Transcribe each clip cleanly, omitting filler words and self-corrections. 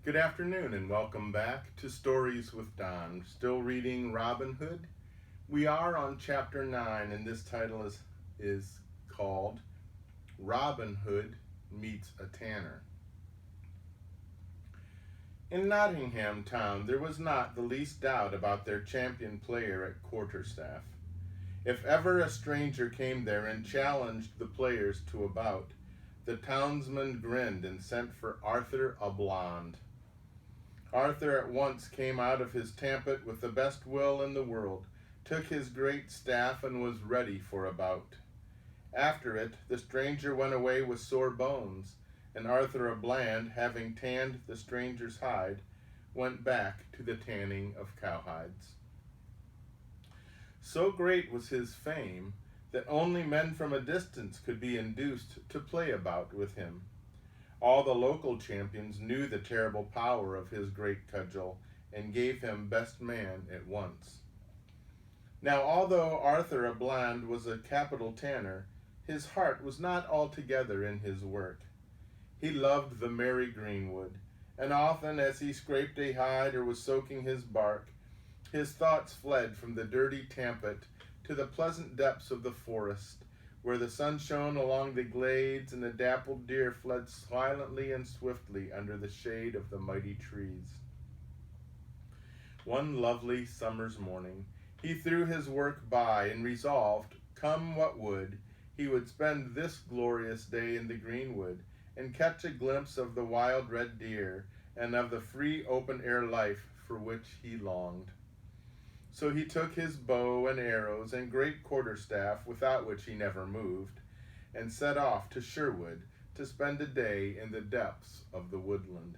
Good afternoon and welcome back to Stories with Don. Still reading Robin Hood. We are on chapter 9 and this title is called Robin Hood Meets a Tanner. In Nottingham town there was not the least doubt about their champion player at quarterstaff. If ever a stranger came there and challenged the players to a bout, the townsmen grinned and sent for Arthur a Blonde. Arthur at once came out of his tampet with the best will in the world, took his great staff, and was ready for a bout. After it, the stranger went away with sore bones, and Arthur a Bland, having tanned the stranger's hide, went back to the tanning of cowhides. So great was his fame that only men from a distance could be induced to play a bout with him. All the local champions knew the terrible power of his great cudgel and gave him best man at once. Now, although Arthur a Bland was a capital tanner, his heart was not altogether in his work. He loved the merry greenwood, and often as he scraped a hide or was soaking his bark, his thoughts fled from the dirty tampet to the pleasant depths of the forest, where the sun shone along the glades and the dappled deer fled silently and swiftly under the shade of the mighty trees. One lovely summer's morning, he threw his work by and resolved, come what would, he would spend this glorious day in the greenwood and catch a glimpse of the wild red deer and of the free open-air life for which he longed. So he took his bow and arrows and great quarterstaff, without which he never moved, and set off to Sherwood to spend a day in the depths of the woodland.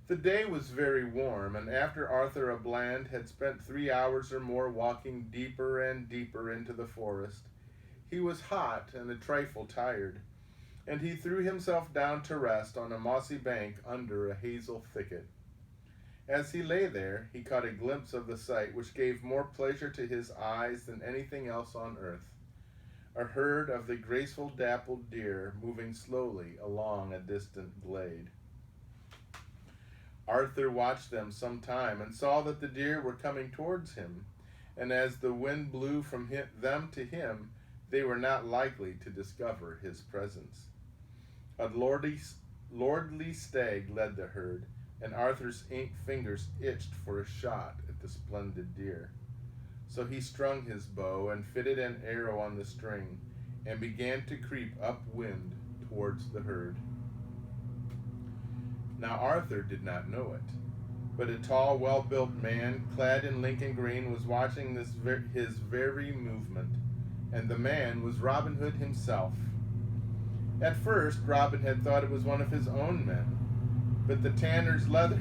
The day was very warm, and after Arthur a Bland had spent 3 hours or more walking deeper and deeper into the forest, he was hot and a trifle tired, and he threw himself down to rest on a mossy bank under a hazel thicket. As he lay there, he caught a glimpse of the sight which gave more pleasure to his eyes than anything else on earth, a herd of the graceful dappled deer moving slowly along a distant glade. Arthur watched them some time and saw that the deer were coming towards him, and as the wind blew from them to him, they were not likely to discover his presence. A lordly stag led the herd, and Arthur's fingers itched for a shot at the splendid deer. So he strung his bow and fitted an arrow on the string, and began to creep upwind towards the herd. Now Arthur did not know it, but a tall, well-built man, clad in Lincoln green, was watching his very movement, and the man was Robin Hood himself. At first, Robin had thought it was one of his own men, but the tanner's leather...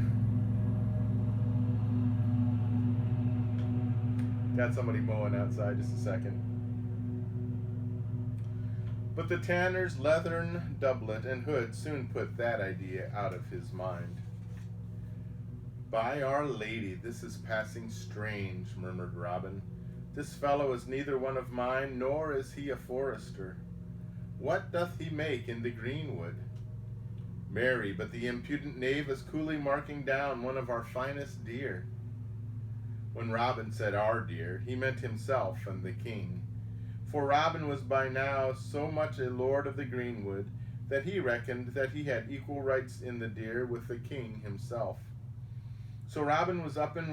Got somebody mowing outside, just a second. But the tanner's leathern doublet and hood soon put that idea out of his mind. By Our Lady, this is passing strange, murmured Robin. This fellow is neither one of mine, nor is he a forester. What doth he make in the greenwood? Marry, but the impudent knave is coolly marking down one of our finest deer. When Robin said our deer, he meant himself and the king, for Robin was by now so much a lord of the greenwood that he reckoned that he had equal rights in the deer with the king himself. So Robin was up in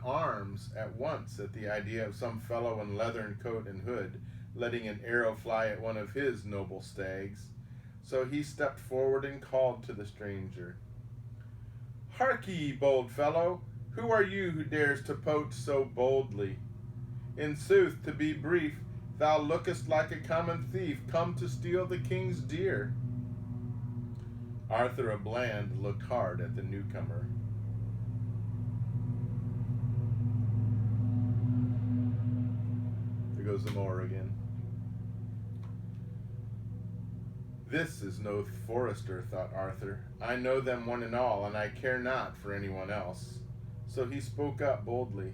arms at once at the idea of some fellow in leathern coat and hood letting an arrow fly at one of his noble stags. So he stepped forward and called to the stranger. Hark ye, bold fellow, who are you who dares to poach so boldly? In sooth, to be brief, thou lookest like a common thief come to steal the king's deer. Arthur a Bland looked hard at the newcomer. There goes the mower again. This is no forester, thought Arthur. I know them one and all, and I care not for anyone else. So he spoke up boldly.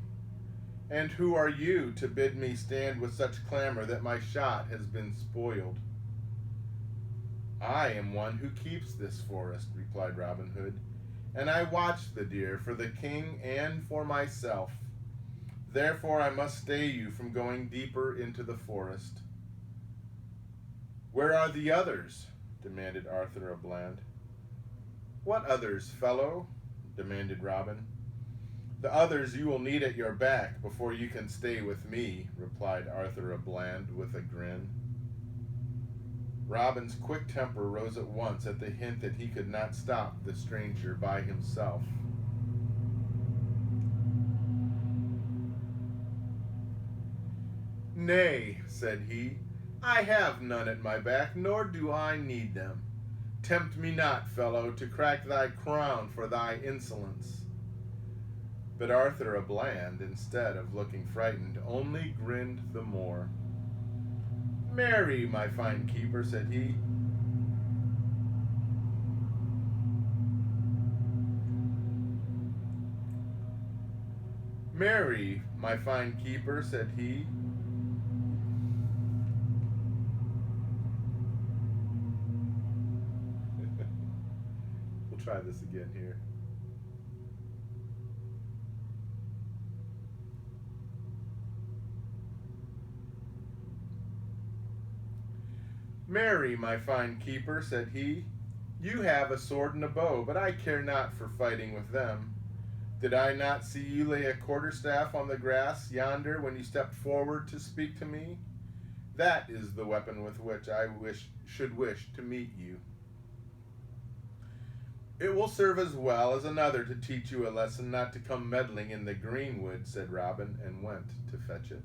And who are you to bid me stand with such clamor that my shot has been spoiled? I am one who keeps this forest, replied Robin Hood, and I watch the deer for the king and for myself. Therefore I must stay you from going deeper into the forest. Where are the others? Demanded Arthur a Bland. What others, fellow? Demanded Robin. The others you will need at your back before you can stay with me, replied Arthur a Bland with a grin. Robin's quick temper rose at once at the hint that he could not stop the stranger by himself. Nay, said he, I have none at my back, nor do I need them. Tempt me not, fellow, to crack thy crown for thy insolence. But Arthur a Bland, instead of looking frightened, only grinned the more. Marry, my fine keeper, said he. Marry, my fine keeper, said he. We'll try this again here. Marry, my fine keeper, said he. You have a sword and a bow, but I care not for fighting with them. Did I not see you lay a quarterstaff on the grass yonder when you stepped forward to speak to me? That is the weapon with which I should wish to meet you. It will serve as well as another to teach you a lesson not to come meddling in the greenwood, said Robin, and went to fetch it.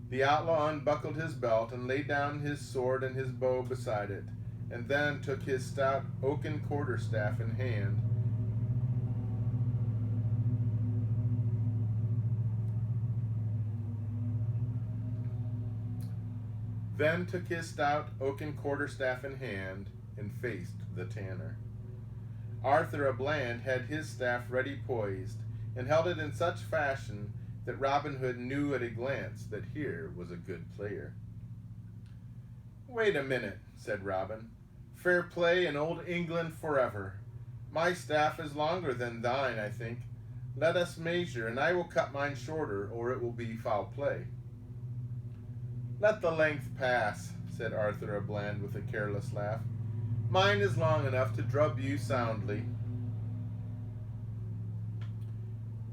The outlaw unbuckled his belt and laid down his sword and his bow beside it, and then took his stout oaken quarterstaff in hand. And faced the tanner. Arthur a Bland had his staff ready poised, and held it in such fashion that Robin Hood knew at a glance that here was a good player. Wait a minute, said Robin. Fair play in old England forever. My staff is longer than thine, I think. Let us measure, and I will cut mine shorter, or it will be foul play. Let the length pass, said Arthur a Bland with a careless laugh. Mine is long enough to drub you soundly.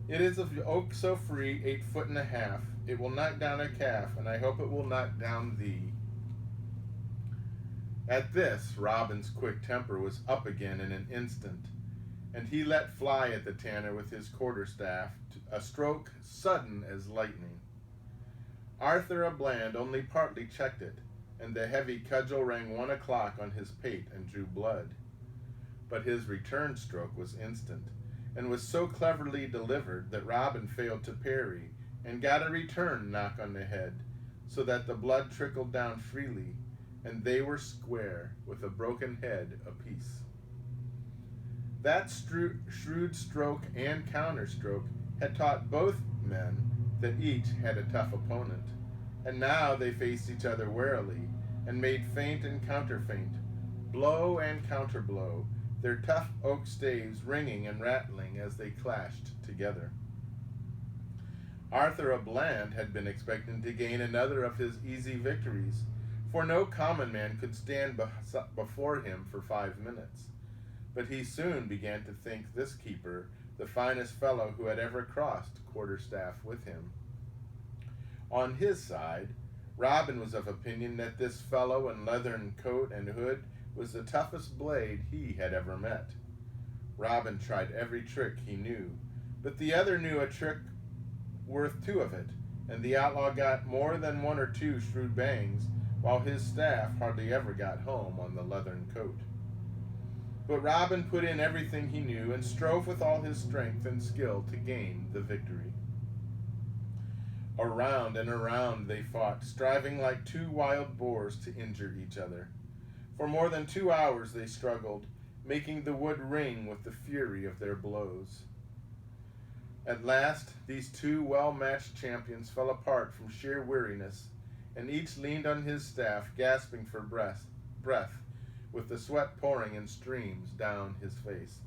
It is of oak so free, 8 foot and a half. It will knock down a calf, and I hope it will knock down thee. At this, Robin's quick temper was up again in an instant, and he let fly at the tanner with his quarterstaff, a stroke sudden as lightning. Arthur a Bland only partly checked it, and the heavy cudgel rang 1 o'clock on his pate and drew blood. But his return stroke was instant, and was so cleverly delivered that Robin failed to parry, and got a return knock on the head, so that the blood trickled down freely, and they were square, with a broken head apiece. That shrewd stroke and counterstroke had taught both men that each had a tough opponent, and now they faced each other warily, and made feint and counterfeint, blow and counterblow, their tough oak staves ringing and rattling as they clashed together. Arthur a Bland had been expecting to gain another of his easy victories, for no common man could stand before him for 5 minutes. But he soon began to think this keeper the finest fellow who had ever crossed quarterstaff with him. On his side, Robin was of opinion that this fellow in leathern coat and hood was the toughest blade he had ever met. Robin tried every trick he knew, but the other knew a trick worth 2 of it, and the outlaw got more than 1 or 2 shrewd bangs, while his staff hardly ever got home on the leathern coat. But Robin put in everything he knew, and strove with all his strength and skill to gain the victory. Around and around they fought, striving like 2 wild boars to injure each other. For more than 2 hours they struggled, making the wood ring with the fury of their blows. At last, these 2 well-matched champions fell apart from sheer weariness, and each leaned on his staff, gasping for breath, with the sweat pouring in streams down his face.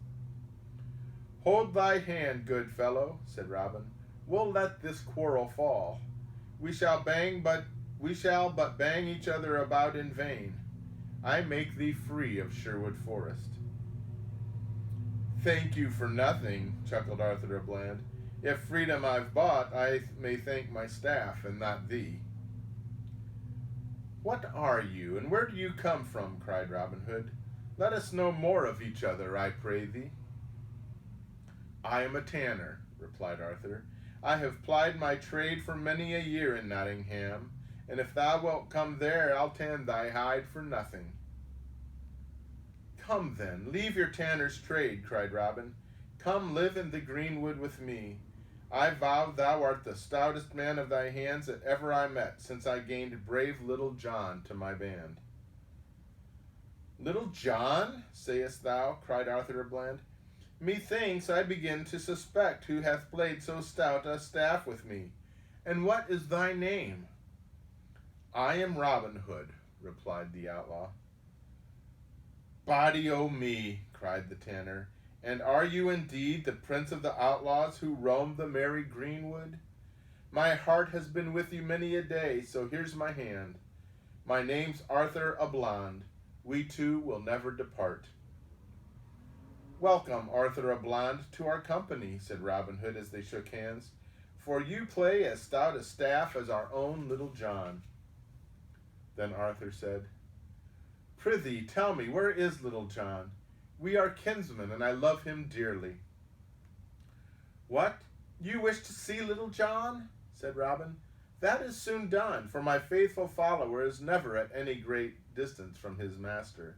"Hold thy hand, good fellow," said Robin. "We'll let this quarrel fall. We shall but bang each other about in vain. I make thee free of Sherwood Forest." "Thank you for nothing," chuckled Arthur a Bland. "If freedom I've bought, I may thank my staff and not thee." "What are you, and where do you come from?" cried Robin Hood. "Let us know more of each other, I pray thee." "I am a tanner," replied Arthur. "I have plied my trade for many a year in Nottingham, and if thou wilt come there, I'll tan thy hide for nothing." "Come then, leave your tanner's trade," cried Robin. "Come live in the greenwood with me. I vow thou art the stoutest man of thy hands that ever I met, since I gained brave Little John to my band." "Little John, sayest thou?" cried Arthur a Bland. "Methinks I begin to suspect who hath played so stout a staff with me. And what is thy name?" "I am Robin Hood," replied the outlaw. "Body o' me," cried the tanner, "and are you indeed the prince of the outlaws who roam the merry greenwood? My heart has been with you many a day, so here's my hand. My name's Arthur a Blond. We two will never depart." "Welcome, Arthur a Blond, to our company," said Robin Hood as they shook hands, "for you play as stout a staff as our own Little John." Then Arthur said, "Prithee, tell me, where is Little John? We are kinsmen, and I love him dearly." "What? You wish to see Little John?" said Robin. "That is soon done, for my faithful follower is never at any great distance from his master."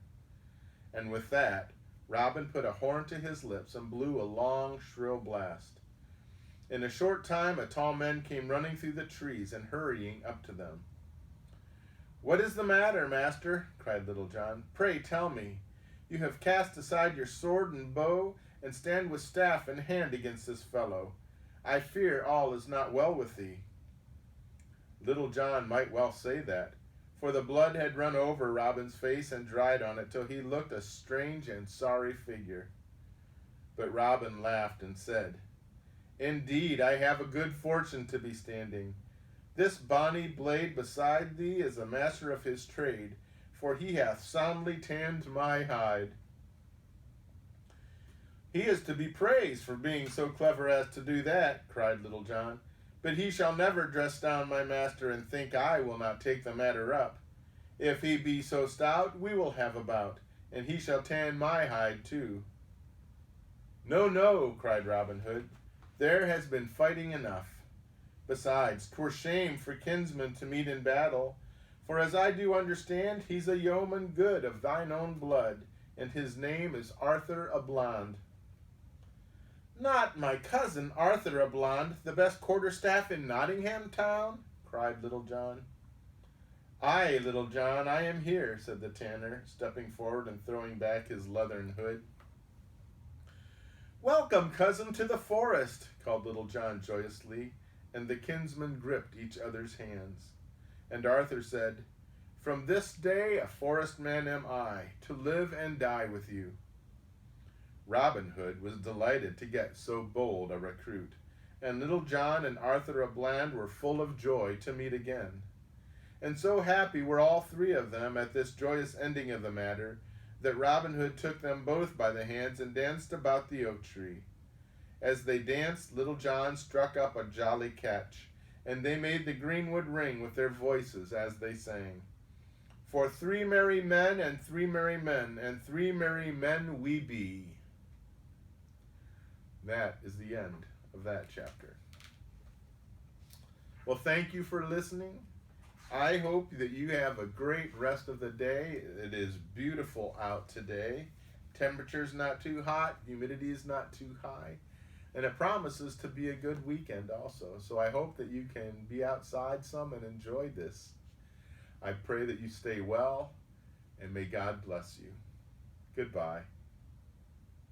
And with that, Robin put a horn to his lips and blew a long, shrill blast. In a short time, a tall man came running through the trees and hurrying up to them. "What is the matter, master?" cried Little John. "Pray tell me. You have cast aside your sword and bow, and stand with staff in hand against this fellow. I fear all is not well with thee." Little John might well say that, for the blood had run over Robin's face and dried on it till he looked a strange and sorry figure. But Robin laughed and said, "Indeed, I have a good fortune to be standing. This bonny blade beside thee is a master of his trade, for he hath soundly tanned my hide." "He is to be praised for being so clever as to do that," cried Little John. "But he shall never dress down my master and think I will not take the matter up. If he be so stout, we will have a bout, and he shall tan my hide too." "No, no," cried Robin Hood. "There has been fighting enough. Besides, 'twere shame for kinsmen to meet in battle, for as I do understand, he's a yeoman good of thine own blood, and his name is Arthur a Blond." "Not my cousin Arthur a Blond, the best quarterstaff in Nottingham town?" cried Little John. "Aye, Little John, I am here," said the tanner, stepping forward and throwing back his leathern hood. "Welcome, cousin, to the forest," called Little John joyously, and the kinsmen gripped each other's hands. And Arthur said, "From this day a forest man am I, to live and die with you." Robin Hood was delighted to get so bold a recruit, and Little John and Arthur a Bland were full of joy to meet again. And so happy were all three of them at this joyous ending of the matter, that Robin Hood took them both by the hands and danced about the oak tree. As they danced, Little John struck up a jolly catch, and they made the greenwood ring with their voices as they sang, "For 3 merry men and 3 merry men, and 3 merry men we be." That is the end of that chapter. Well, thank you for listening. I hope that you have a great rest of the day. It is beautiful out today. Temperature's not too hot, humidity is not too high, and it promises to be a good weekend also. So I hope that you can be outside some and enjoy this. I pray that you stay well, and may God bless you. Goodbye.